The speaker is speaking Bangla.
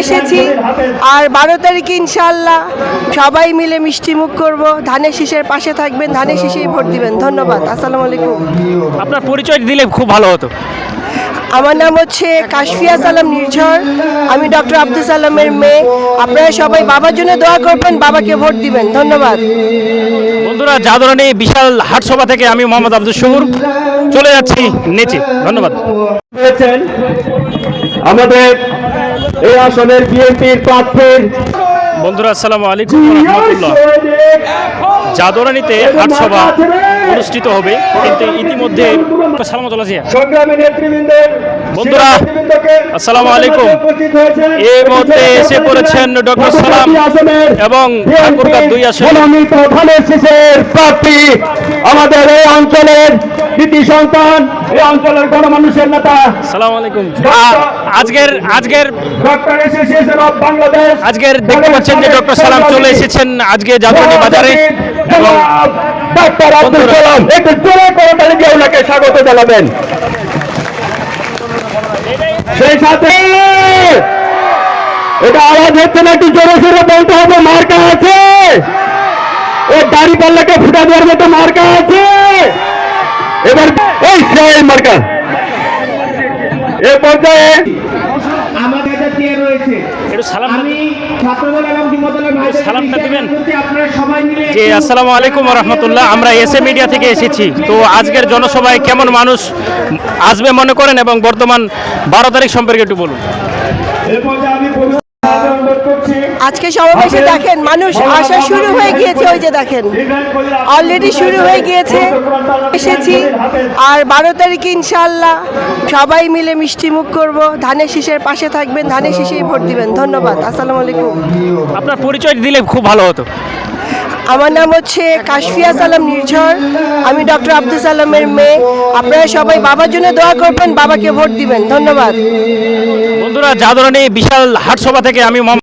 এসেছি আর 12 তারিখে ইনশাআল্লাহ সবাই মিলে মিষ্টি মুখ করব। ধানের শীষের পাশে থাকবেন, ধানের শীষেই ভোট দিবেন। ধন্যবাদ। আসসালামু আলাইকুম। আপনার পরিচয় দিলে খুব ভালো হতো। আমার নাম হচ্ছে কাশফিয়া সালাম নির্ঝর। আমি ডক্টর আব্দুল সালামের মেয়ে। আপনারা সবাই বাবার জন্য দোয়া করবেন, বাবাকে ভোট দিবেন। ধন্যবাদ। বন্ধুরা, জাদুরানী বিশাল হাটসভা থেকে আমি মোহাম্মদ আব্দুল শকুর চলে যাচ্ছি নিচে। ধন্যবাদ। আমাদের এই আসনের বিএনপির প্রার্থীর বন্ধুরা, আসসালামু আলাইকুম রহমতুল্লাহ। জাদুরানীতে হাটসভা অনুষ্ঠিত হবে, কিন্তু ইতিমধ্যে সংগ্রামী নেতৃবৃন্দের বন্ধুরা, আসসালামু আলাইকুম। এই মুহূর্তে এসে পড়েছেন ডক্টর সালাম এবং ঠাকুরগাঁ 2 আসনে ধানের শীষের প্রার্থী, আমাদের এই অঞ্চলের কৃতি সন্তান, এই অঞ্চলের গণমানুষের নেতা। আসসালামু আলাইকুম। আজকের ডক্টর অ্যাসোসিয়েশন অফ বাংলাদেশ আজকের দেখতে পাচ্ছেন যে ডক্টর সালাম চলে এসেছেন আজকে জাদুরানী বাজারে। এবং ডক্টর আব্দুল সালাম একটু জোরে করে তালি দিয়ে ওনাকে স্বাগত জানাবেন। সেই সাথে এটা আওয়াজ হচ্ছে না, একটু জোরে সোরে বলতে হবে। মার্কা আছে, ও দাড়ি পাল্লাকে ফুটা দেওয়ার মতো মার্কা আছে। এবার এই সেই মার্কা এ পর্যায়ে আমাদের কাছে দিয়ে রয়েছে। একটু সালাম আমি ছাত্রদল এবং যুবদলের ভাইদের সালামটা দিবেন আপনারা সবাই মিলে জি। আসসালামু আলাইকুম রহমতুল্লাহ। আমরা এসএ মিডিয়া থেকে এসেছি। তো আজকের জনসভায় কেমন মানুষ আসবে মনে করেন এবং বর্তমান 12 তারিখ সম্পর্কে একটু বলুন। এ পর্যায়ে আমি অনুরোধ করছি আজকে সমাবেশে দেখেন মানুষ আসা শুরু হয়ে গিয়েছে। ওই যে দেখেন অলরেডি শুরু হয়ে গিয়েছে। এসেছি আর 12 তারিখে ইনশাআল্লাহ সবাই মিলে মিষ্টি মুখ করব। ধানের শীষের পাশে থাকবেন, ধানের শীষেই ভোট দিবেন। ধন্যবাদ। আসসালামু আলাইকুম। আপনার পরিচয় দিলে খুব ভালো হতো। আমার নাম হচ্ছে কাশফিয়া সালাম নির্ঝর। আমি ডক্টর আব্দুল সালামের মেয়ে। আপনারা সবাই বাবার জন্য দোয়া করবেন, বাবাকে ভোট দিবেন। ধন্যবাদ। বন্ধুরা, জাদুরানী বিশাল হাটসভা থেকে আমি মোহাম্মদ